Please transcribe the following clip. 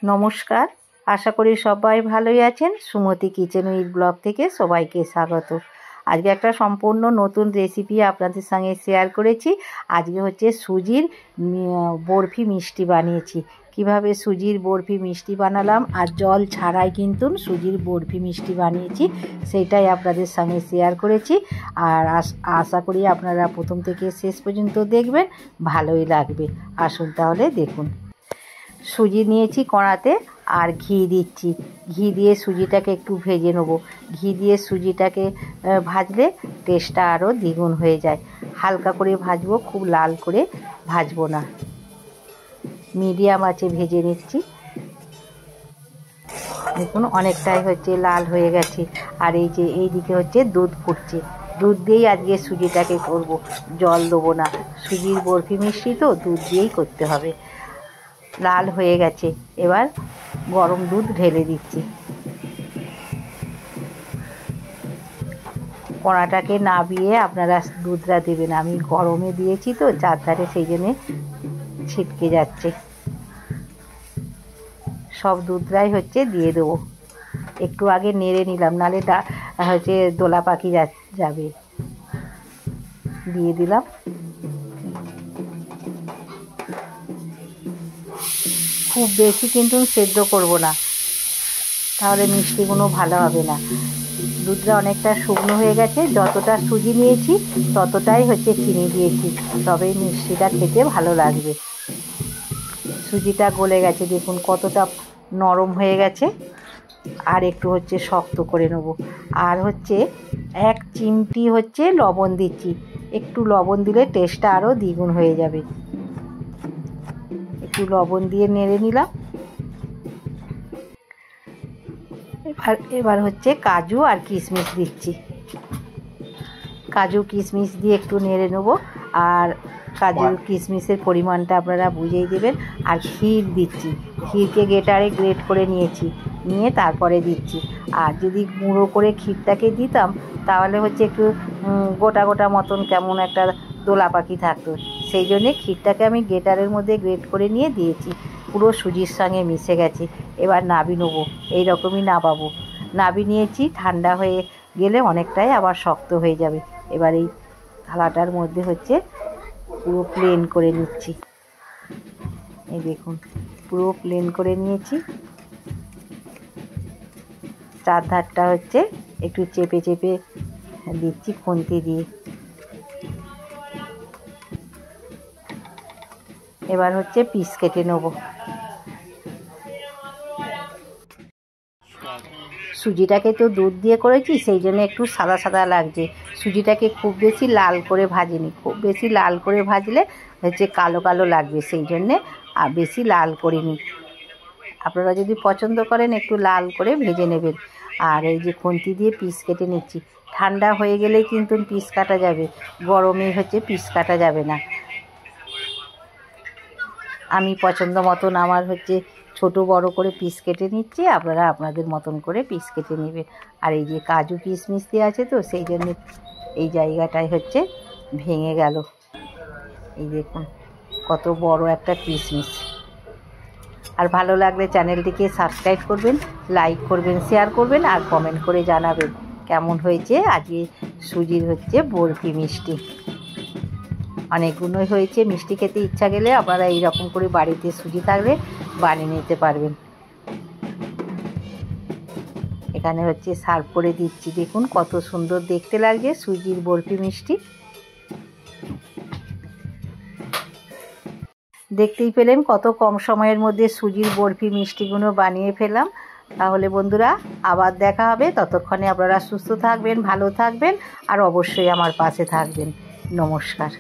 নমস্কার, আশা করি সবাই ভালোই আছেন। সুমতি কিচেন উইথ ব্লগ থেকে সবাইকে স্বাগত। আজকে একটা সম্পূর্ণ নতুন রেসিপি আপনাদের সঙ্গে শেয়ার করেছি। আজকে হচ্ছে সুজির বরফি মিষ্টি বানিয়েছি। কিভাবে সুজির বরফি মিষ্টি বানালাম আর জল ছাড়াই কিন্তু সুজির বরফি মিষ্টি বানিয়েছি, সেইটাই আপনাদের সঙ্গে শেয়ার করেছি। আর আশা করি আপনারা প্রথম থেকে শেষ পর্যন্ত দেখবেন, ভালোই লাগবে। আসুন তাহলে দেখুন। সুজি নিয়েছি কড়াতে আর ঘি দিচ্ছি। ঘি দিয়ে সুজিটাকে একটু ভেজে নেব। ঘি দিয়ে সুজিটাকে ভাজলে টেস্টটা আরও দ্বিগুণ হয়ে যায়। হালকা করে ভাজবো, খুব লাল করে ভাজবো না, মিডিয়াম আঁচে ভেজে নিচ্ছি। দেখুন অনেকটাই হচ্ছে লাল হয়ে গেছে। আর এই যে এইদিকে হচ্ছে দুধ ফুটছে, দুধ দিয়েই আজকে সুজিটাকে করব, জল দেবো না। সুজির বরফি মিষ্টি তো দুধ দিয়েই করতে হবে। লাল হয়ে গেছে, এবার গরম দুধ ঢেলে দিচ্ছি। কড়াটাকে নাবিয়ে আপনারা দুধটা দেবেন। আমি গরমে দিয়েছি তো চারধারে, সেই জন্যে ছিটকে যাচ্ছে। সব দুধটাই হচ্ছে দিয়ে দেবো। একটু আগে নেড়ে নিলাম, নাহলে হচ্ছে দোলা পাখি যাবে। দিয়ে দিলাম। খুব বেশি কিন্তু সেদ্ধ করব না, তাহলে মিষ্টিগুলো ভালো হবে না। দুধটা অনেকটা শুকনো হয়ে গেছে, যতটা সুজি নিয়েছি ততটাই হচ্ছে চিনি দিয়েছি, তবেই মিষ্টিটা খেতে ভালো লাগবে। সুজিটা গলে গেছে, দেখুন কতটা নরম হয়ে গেছে। আর একটু হচ্ছে শক্ত করে নেব। আর হচ্ছে 1 চিমটি হচ্ছে লবণ দিচ্ছি। একটু লবণ দিলে টেস্টটা আরও দ্বিগুণ হয়ে যাবে। একটু লবণ দিয়ে নেড়ে নিলাম। এবার হচ্ছে কাজু আর কিশমিশ দিচ্ছি। কাজু কিশমিশ দিয়ে একটু নেড়ে নেবো। আর কাজু কিশমিশের পরিমাণটা আপনারা বুঝেই দেবেন। আর ক্ষীর দিচ্ছি। ক্ষীরকে গ্রেট করে নিয়ে তারপরে দিচ্ছি। আর যদি গুঁড়ো করে ক্ষীরটাকে দিতাম তাহলে হচ্ছে একটু গোটা গোটা মতন কেমন একটা দোলা পাখি থাকতো। সেই জন্যে ক্ষীরটাকে আমি গ্রেটারের মধ্যে গ্রেট করে নিয়ে দিয়েছি। পুরো সুজির সঙ্গে মিশে গেছে। এবার নাবি নেবো, এইরকমই নাবাবো। নাবি নিয়েছি, ঠান্ডা হয়ে গেলে অনেকটাই আবার শক্ত হয়ে যাবে। এবার এই থালাটার মধ্যে হচ্ছে পুরো প্লেন করে নিচ্ছি। এই দেখুন পুরো প্লেন করে নিয়েছি। চারধারটা হচ্ছে একটু চেপে চেপে দিচ্ছি খুন্তি দিয়ে। এবার হচ্ছে পিস কেটে নেব। সুজিটাকে তো দুধ দিয়ে করেছি, সেই জন্য একটু সাদা সাদা লাগছে। সুজিটাকে খুব বেশি লাল করে ভাজিনি, খুব বেশি লাল করে ভাজলে হচ্ছে কালো কালো লাগবে, সেই জন্যে বেশি লাল করিনি। আপনারা যদি পছন্দ করেন একটু লাল করে ভেজে নেবেন। আর এই যে খুন্তি দিয়ে পিস কেটে নিচ্ছি। ঠান্ডা হয়ে গেলেই কিন্তু পিস কাটা যাবে, গরমে হচ্ছে পিস কাটা যাবে না। আমি পছন্দ মতন আমার হচ্ছে ছোট বড় করে পিস কেটে নিচ্ছি, আপনারা আপনাদের মতন করে পিস কেটে নেবেন। আর এই যে কাজু কিশমিশ দিয়ে আছে তো, সেই জন্য এই জায়গাটায় হচ্ছে ভেঙে গেল। এই দেখুন কত বড় একটা কিশমিশ। আর ভালো লাগলে চ্যানেলটিকে সাবস্ক্রাইব করবেন, লাইক করবেন, শেয়ার করবেন আর কমেন্ট করে জানাবেন কেমন হয়েছে আজকে সুজির হচ্ছে বরফি মিষ্টি। অনেকগুলোই হয়েছে। মিষ্টি খেতে ইচ্ছা গেলে আপনারা এইরকম করে বাড়িতে সুজি থাকলে বানিয়ে নিতে পারবেন। এখানে হচ্ছে সার্ভ করে দিচ্ছি। দেখুন কত সুন্দর দেখতে লাগছে সুজির বরফি মিষ্টি। দেখতেই পেলেন কত কম সময়ের মধ্যে সুজির বরফি মিষ্টিগুলো বানিয়ে ফেললাম। তাহলে বন্ধুরা আবার দেখা হবে। ততক্ষণে আপনারা সুস্থ থাকবেন, ভালো থাকবেন আর অবশ্যই আমার পাশে থাকবেন। নমস্কার।